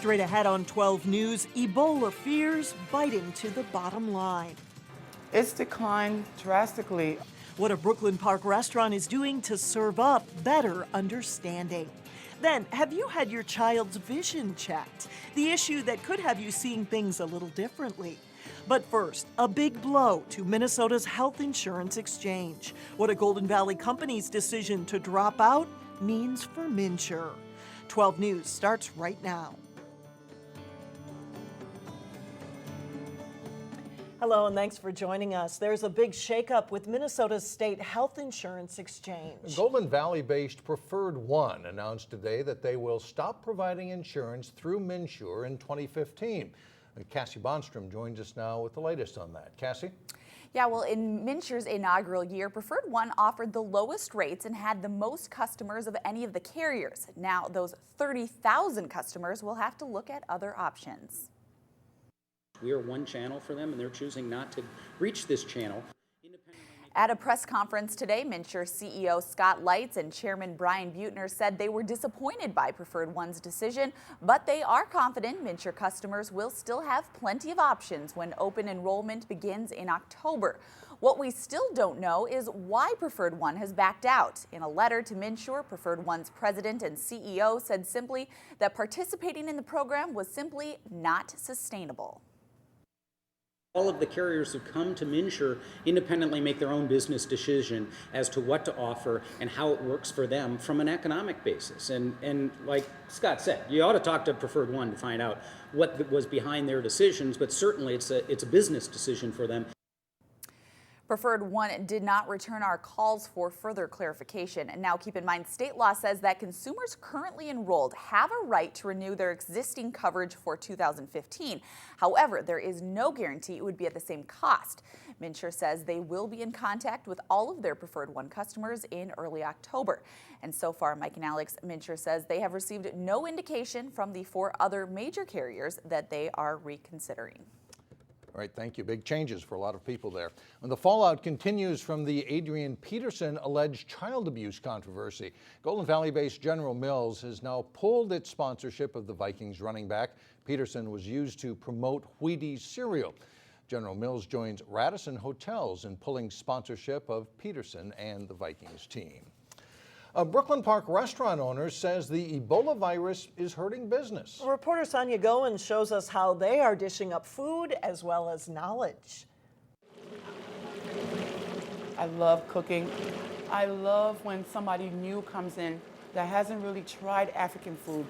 Straight ahead on 12 News, Ebola fears bite into the bottom line. It's declined drastically. What a Brooklyn Park restaurant is doing to serve up better understanding. Then, have you had your child's vision checked? The issue that could have you seeing things a little differently. But first, a big blow to Minnesota's health insurance exchange. What a Golden Valley company's decision to drop out means for MNsure. 12 News starts right now. Hello, and thanks for joining us. There's a big shakeup with Minnesota's state health insurance exchange. Golden Valley-based PreferredOne announced today that they will stop providing insurance through MNsure in 2015. Cassie Bonstrom joins us now with the latest on that. Cassie? Yeah, well, in MNsure's inaugural year, PreferredOne offered the lowest rates and had the most customers of any of the carriers. Now, those 30,000 customers will have to look at other options. We are one channel for them, and they're choosing not to reach this channel. At a press conference today, MNsure CEO Scott Lights and Chairman Brian Buettner said they were disappointed by PreferredOne's decision, but they are confident MNsure customers will still have plenty of options when open enrollment begins in October. What we still don't know is why PreferredOne has backed out. In a letter to MNsure, PreferredOne's president and CEO said simply that participating in the program was simply not sustainable. All of the carriers who come to MNsure independently make their own business decision as to what to offer and how it works for them from an economic basis. And like Scott said, you ought to talk to PreferredOne to find out what was behind their decisions, but certainly it's a business decision for them. PreferredOne did not return our calls for further clarification. And now keep in mind, state law says that consumers currently enrolled have a right to renew their existing coverage for 2015. However, there is no guarantee it would be at the same cost. MNsure says they will be in contact with all of their PreferredOne customers in early October. And so far, Mike and Alex, MNsure says they have received no indication from the 4 other major carriers that they are reconsidering. All right, thank you. Big changes for a lot of people there. And the fallout continues from the Adrian Peterson alleged child abuse controversy. Golden Valley-based General Mills has now pulled its sponsorship of the Vikings running back. Peterson was used to promote Wheaties cereal. General Mills joins Radisson Hotels in pulling sponsorship of Peterson and the Vikings team. A Brooklyn Park restaurant owner says the Ebola virus is hurting business. Reporter Sonia Goins shows us how they are dishing up food as well as knowledge. I love cooking. I love when somebody new comes in that hasn't really tried African food.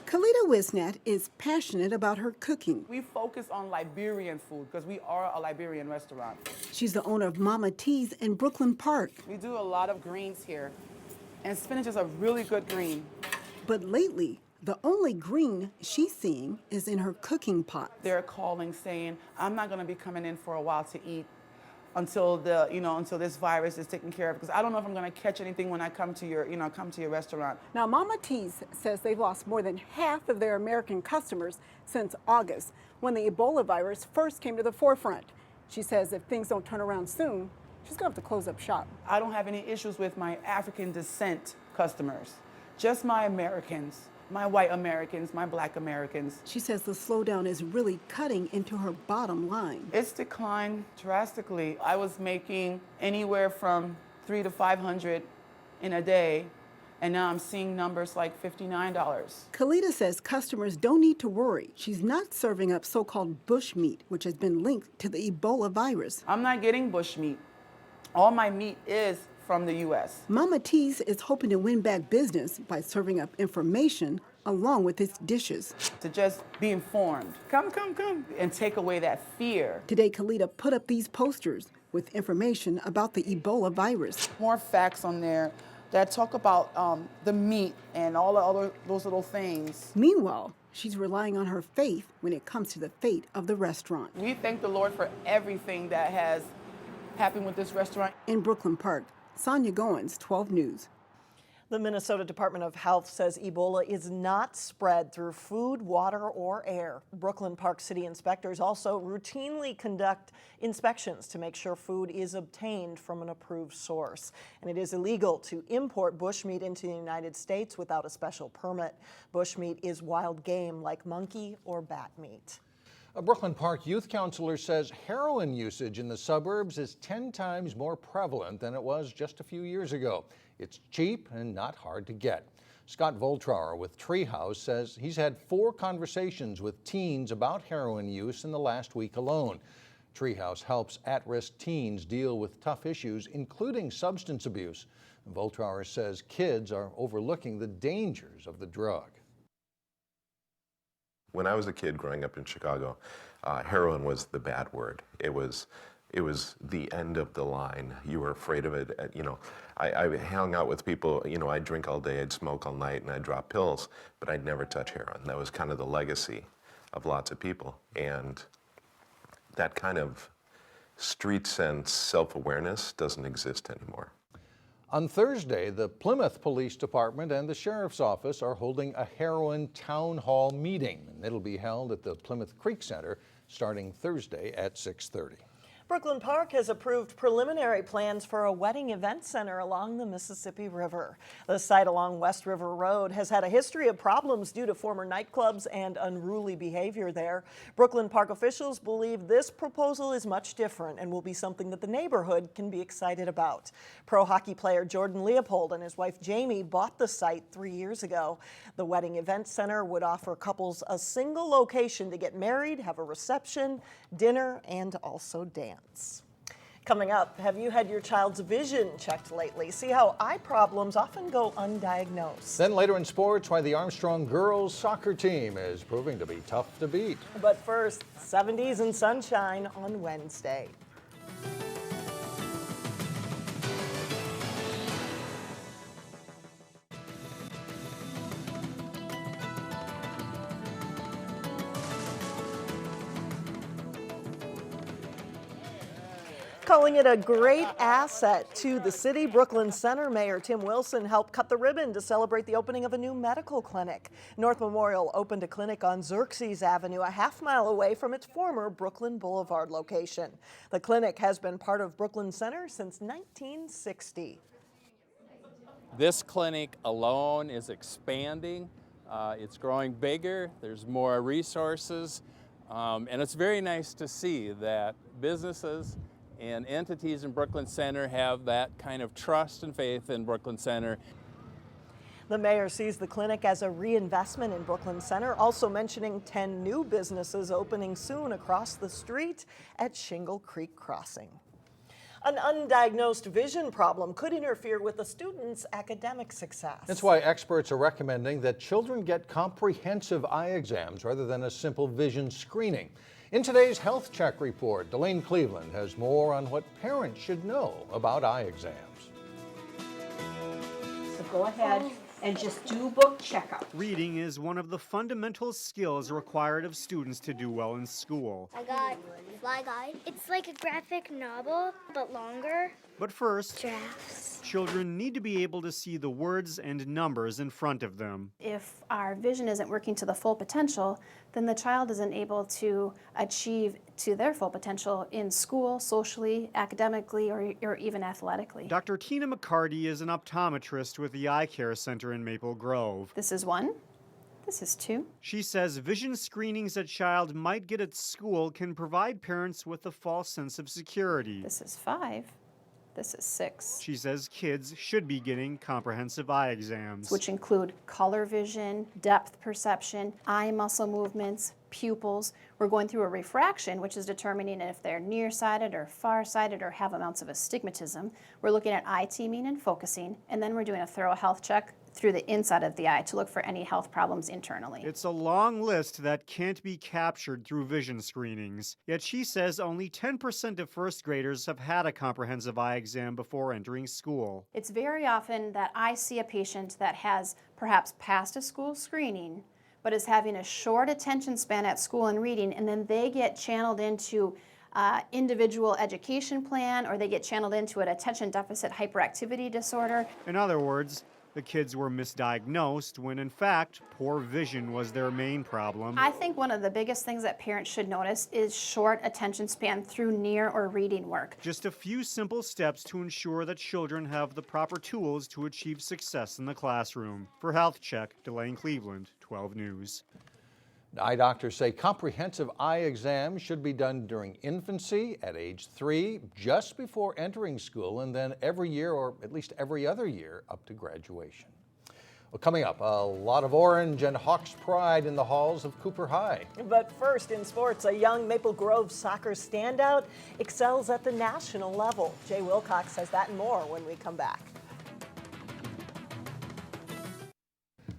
Kalita Wisnat is passionate about her cooking. We focus on Liberian food because we are a Liberian restaurant. She's the owner of Mama T's in Brooklyn Park. We do a lot of greens here, and spinach is a really good green. But lately, the only green she's seeing is in her cooking pot. They're calling saying, I'm not going to be coming in for a while to eat until until this virus is taken care of, because I don't know if I'm going to catch anything when I come to your restaurant. Now, Mama T's says they've lost more than half of their American customers since August, when the Ebola virus first came to the forefront. She says if things don't turn around soon, she's going to have to close up shop. I don't have any issues with my African descent customers, just my Americans, my white Americans, my black Americans. She says the slowdown is really cutting into her bottom line. It's declined drastically. I was making anywhere from $300 to $500 in a day, and now I'm seeing numbers like $59. Kalita says customers don't need to worry. She's not serving up so-called bush meat, which has been linked to the Ebola virus. I'm not getting bush meat. All my meat is from the U.S. Mama T's is hoping to win back business by serving up information along with its dishes. To just be informed. Come, and take away that fear. Today, Kalita put up these posters with information about the Ebola virus. More facts on there that talk about the meat and all the other those little things. Meanwhile, she's relying on her faith when it comes to the fate of the restaurant. We thank the Lord for everything that has happened with this restaurant. In Brooklyn Park, Sonia Goins, 12 News. The Minnesota Department of Health says Ebola is not spread through food, water, or air. Brooklyn Park City inspectors also routinely conduct inspections to make sure food is obtained from an approved source. And it is illegal to import bushmeat into the United States without a special permit. Bushmeat is wild game like monkey or bat meat. A Brooklyn Park youth counselor says heroin usage in the suburbs is 10 times more prevalent than it was just a few years ago. It's cheap and not hard to get. Scott Voltrauer with Treehouse says he's had 4 conversations with teens about heroin use in the last week alone. Treehouse helps at-risk teens deal with tough issues, including substance abuse. Voltrauer says kids are overlooking the dangers of the drug. When I was a kid growing up in Chicago, heroin was the bad word. It was the end of the line. You were afraid of it. I hung out with people, I'd drink all day, I'd smoke all night, and I'd drop pills, but I'd never touch heroin. That was kind of the legacy of lots of people. And that kind of street sense, self-awareness doesn't exist anymore. On Thursday, the Plymouth Police Department and the Sheriff's Office are holding a heroin town hall meeting. And it'll be held at the Plymouth Creek Center starting Thursday at 6:30. Brooklyn Park has approved preliminary plans for a wedding event center along the Mississippi River. The site along West River Road has had a history of problems due to former nightclubs and unruly behavior there. Brooklyn Park officials believe this proposal is much different and will be something that the neighborhood can be excited about. Pro hockey player Jordan Leopold and his wife Jamie bought the site 3 years ago. The wedding event center would offer couples a single location to get married, have a reception, dinner, and also dance. Coming up, have you had your child's vision checked lately? See how eye problems often go undiagnosed. Then later in sports, why the Armstrong girls soccer team is proving to be tough to beat. But first, 70s and sunshine on Wednesday. Calling it a great asset to the city, Brooklyn Center Mayor Tim Wilson helped cut the ribbon to celebrate the opening of a new medical clinic. North Memorial opened a clinic on Xerxes Avenue, a half-mile away from its former Brooklyn Boulevard location. The clinic has been part of Brooklyn Center since 1960. This clinic alone is expanding. It's growing bigger. There's more resources. And it's very nice to see that businesses and entities in Brooklyn Center have that kind of trust and faith in Brooklyn Center. The mayor sees the clinic as a reinvestment in Brooklyn Center, also mentioning 10 new businesses opening soon across the street at Shingle Creek Crossing. An undiagnosed vision problem could interfere with a student's academic success. That's why experts are recommending that children get comprehensive eye exams rather than a simple vision screening. In today's Health Check report, Delane Cleveland has more on what parents should know about eye exams. So go ahead and just do book checkup. Reading is one of the fundamental skills required of students to do well in school. I got Fly Guide. It's like a graphic novel, but longer. But first, Drafts. children need to be able to see the words and numbers in front of them. If our vision isn't working to the full potential, then the child isn't able to achieve to their full potential in school, socially, academically, or even athletically. Dr. Tina McCarty is an optometrist with the Eye Care Center in Maple Grove. This is 1. This is 2. She says vision screenings a child might get at school can provide parents with a false sense of security. This is 5. This is 6. She says kids should be getting comprehensive eye exams, which include color vision, depth perception, eye muscle movements, pupils. We're going through a refraction, which is determining if they're nearsighted or farsighted or have amounts of astigmatism. We're looking at eye teaming and focusing, and then we're doing a thorough health check through the inside of the eye to look for any health problems internally. It's a long list that can't be captured through vision screenings. Yet she says only 10% of first graders have had a comprehensive eye exam before entering school. It's very often that I see a patient that has perhaps passed a school screening, but is having a short attention span at school and reading, and then they get channeled into individual education plan, or they get channeled into an attention deficit hyperactivity disorder. In other words, The kids were misdiagnosed when, in fact, poor vision was their main problem. I think one of the biggest things that parents should notice is short attention span through near or reading work. Just a few simple steps to ensure that children have the proper tools to achieve success in the classroom. For Health Check, Delane Cleveland, 12 News. Eye doctors say comprehensive eye exams should be done during infancy at age 3, just before entering school, and then every year or at least every other year up to graduation. Well, coming up, a lot of orange and Hawks pride in the halls of Cooper High. But first, in sports, a young Maple Grove soccer standout excels at the national level. Jay Wilcox has that and more when we come back.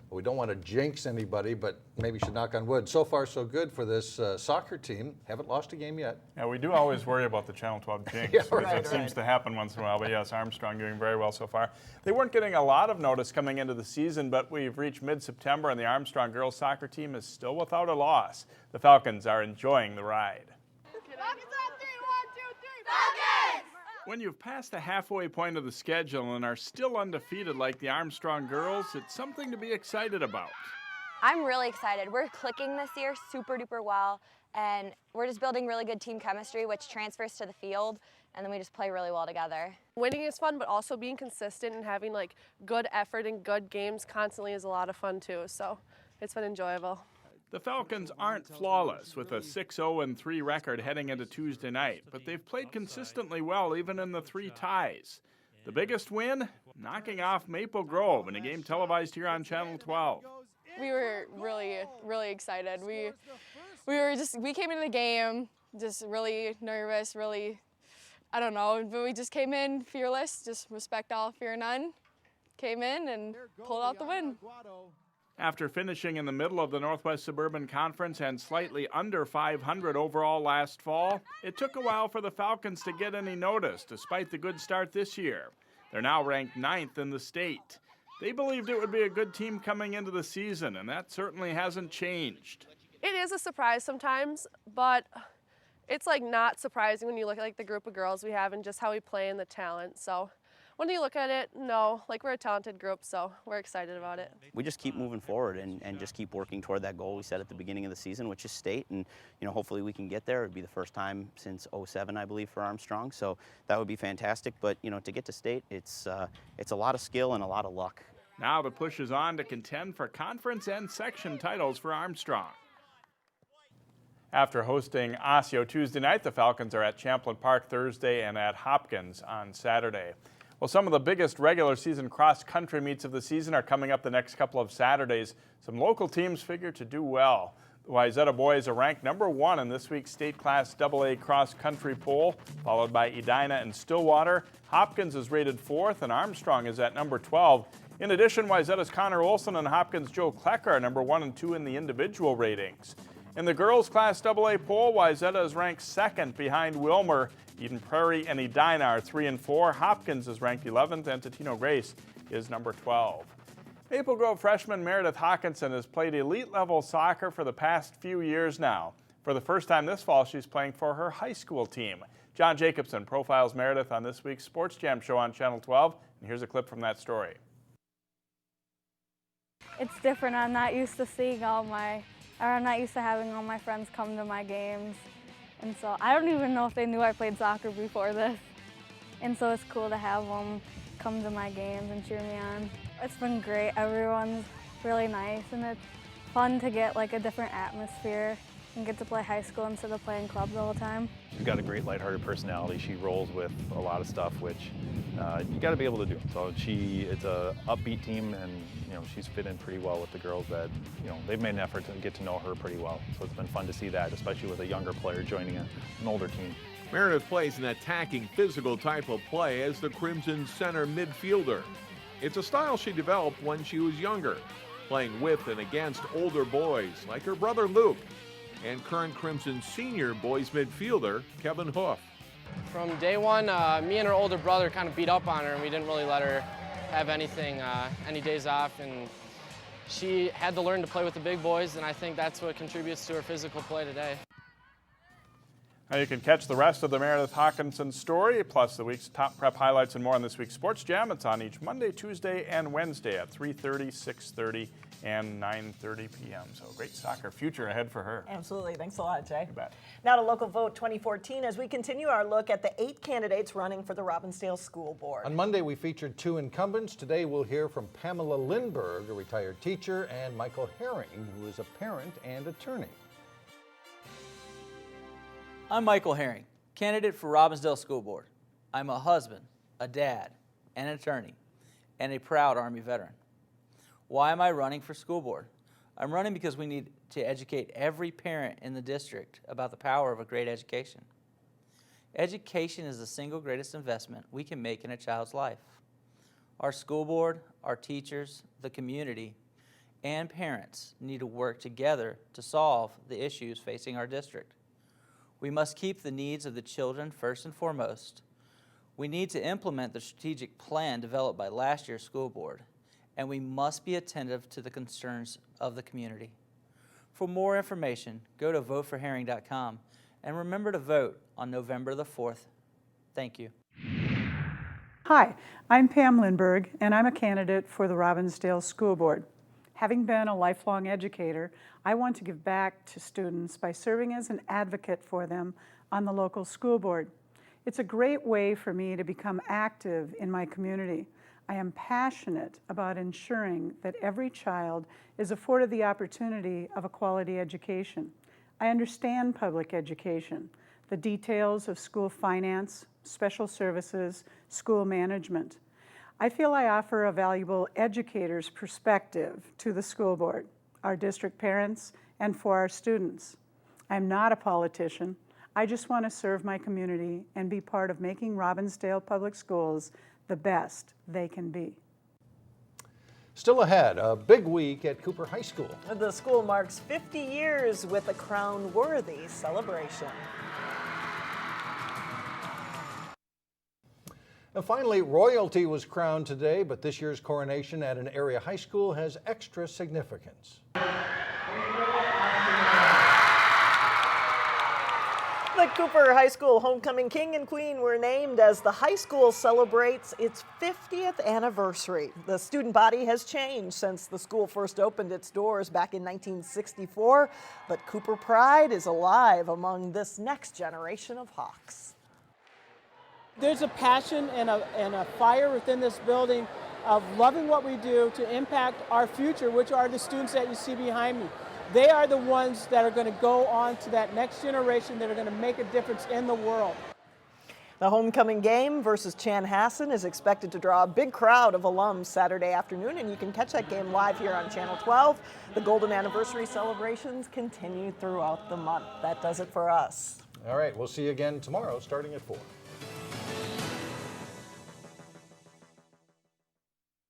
We don't want to jinx anybody, but maybe should knock on wood. So far, so good for this soccer team. Haven't lost a game yet. Yeah, we do always worry about the Channel 12 jinx, Yeah, because right, it seems to happen once in a while. But yes, Armstrong doing very well so far. They weren't getting a lot of notice coming into the season, but we've reached mid-September, and the Armstrong girls soccer team is still without a loss. The Falcons are enjoying the ride. When you've passed the halfway point of the schedule and are still undefeated like the Armstrong girls, it's something to be excited about. I'm really excited. We're clicking this year super duper well, and we're just building really good team chemistry, which transfers to the field, and then we just play really well together. Winning is fun, but also being consistent and having like good effort and good games constantly is a lot of fun too, so it's been enjoyable. The Falcons aren't flawless with a 6-0-3 record heading into Tuesday night, but they've played consistently well even in the 3 ties. The biggest win? Knocking off Maple Grove in a game televised here on Channel 12. We were really excited. We came into the game just really nervous, I don't know, but we just came in fearless, just respect all, fear none. Came in and pulled out the win. After finishing in the middle of the Northwest Suburban Conference and slightly under 500 overall last fall, it took a while for the Falcons to get any notice, despite the good start this year. They're now ranked 9th in the state. They believed it would be a good team coming into the season, and that certainly hasn't changed. It is a surprise sometimes, but it's like not surprising when you look at like the group of girls we have and just how we play and the talent. So when you look at it, no, like we're a talented group, so we're excited about it. We just keep moving forward and just keep working toward that goal we set at the beginning of the season, which is state, and hopefully we can get there. It'd be the first time since '07, I believe, for Armstrong, so that would be fantastic. But to get to state, it's a lot of skill and a lot of luck. Now the push is on to contend for conference and section titles for Armstrong. After hosting Osseo Tuesday night, the Falcons are at Champlin Park Thursday and at Hopkins on Saturday. Well, some of the biggest regular season cross-country meets of the season are coming up the next couple of Saturdays. Some local teams figure to do well. The Wayzata boys are ranked number 1 in this week's State Class AA cross-country poll, followed by Edina and Stillwater. Hopkins is rated 4th, and Armstrong is at number 12. In addition, Wayzata's Connor Olson and Hopkins' Joe Klecker are number 1 and 2 in the individual ratings. In the girls' Class AA poll, Wayzata is ranked 2nd behind Wilmer. Eden Prairie and Edina are 3 and 4. Hopkins is ranked 11th, and Totino Grace is number 12. Maple Grove freshman Meredith Haakenson has played elite-level soccer for the past few years now. For the first time this fall, she's playing for her high school team. John Jacobson profiles Meredith on this week's Sports Jam show on Channel 12, and here's a clip from that story. It's different. I'm not used to I'm not used to having all my friends come to my games. And so I don't even know if they knew I played soccer before this. And so it's cool to have them come to my games and cheer me on. It's been great. Everyone's really nice, and it's fun to get like a different atmosphere and get to play high school instead of playing clubs all the time. She's got a great lighthearted personality. She rolls with a lot of stuff, which you got to be able to do. So it's a upbeat team, and she's fit in pretty well with the girls that they've made an effort to get to know her pretty well. So it's been fun to see that, especially with a younger player joining an older team. Meredith plays an attacking, physical type of play as the Crimson center midfielder. It's a style she developed when she was younger, playing with and against older boys like her brother Luke and current Crimson senior boys midfielder Kevin Hoof. From day one, me and her older brother kind of beat up on her, and we didn't really let her have any days off, and she had to learn to play with the big boys, and I think that's what contributes to her physical play today. Now you can catch the rest of the Meredith Haakenson story, plus the week's top prep highlights and more on this week's Sports Jam. It's on each Monday, Tuesday, and Wednesday at 3:30, 6:30, and 9:30 p.m. So great soccer future ahead for her. Absolutely. Thanks a lot, Jay. You bet. Now to Local Vote 2014 as we continue our look at the 8 candidates running for the Robbinsdale School Board. On Monday, we featured 2 incumbents. Today, we'll hear from Pamela Lindberg, a retired teacher, and Michael Herring, who is a parent and attorney. I'm Michael Herring, candidate for Robbinsdale School Board. I'm a husband, a dad, an attorney, and a proud Army veteran. Why am I running for school board? I'm running because we need to educate every parent in the district about the power of a great education. Education is the single greatest investment we can make in a child's life. Our school board, our teachers, the community, and parents need to work together to solve the issues facing our district. We must keep the needs of the children first and foremost. We need to implement the strategic plan developed by last year's school board, and we must be attentive to the concerns of the community. For more information, go to voteforherring.com and remember to vote on November the 4th. Thank you. Hi, I'm Pam Lindberg, and I'm a candidate for the Robbinsdale School Board. Having been a lifelong educator, I want to give back to students by serving as an advocate for them on the local school board. It's a great way for me to become active in my community. I am passionate about ensuring that every child is afforded the opportunity of a quality education. I understand public education, the details of school finance, special services, school management. I feel I offer a valuable educator's perspective to the school board, our district parents, and for our students. I'm not a politician. I just want to serve my community and be part of making Robbinsdale Public Schools the best they can be. Still ahead, a big week at Cooper High School. The school marks 50 years with a crown-worthy celebration. And finally, royalty was crowned today, but this year's coronation at an area high school has extra significance. The Cooper High School Homecoming King and Queen were named as the high school celebrates its 50th anniversary. The student body has changed since the school first opened its doors back in 1964, but Cooper pride is alive among this next generation of Hawks. There's a passion and a fire within this building of loving what we do to impact our future, which are the students that you see behind me. They are the ones that are going to go on to that next generation that are going to make a difference in the world. The homecoming game versus Chanhassen is expected to draw a big crowd of alums Saturday afternoon, and you can catch that game live here on Channel 12. The Golden Anniversary celebrations continue throughout the month. That does it for us. All right, we'll see you again tomorrow starting at 4.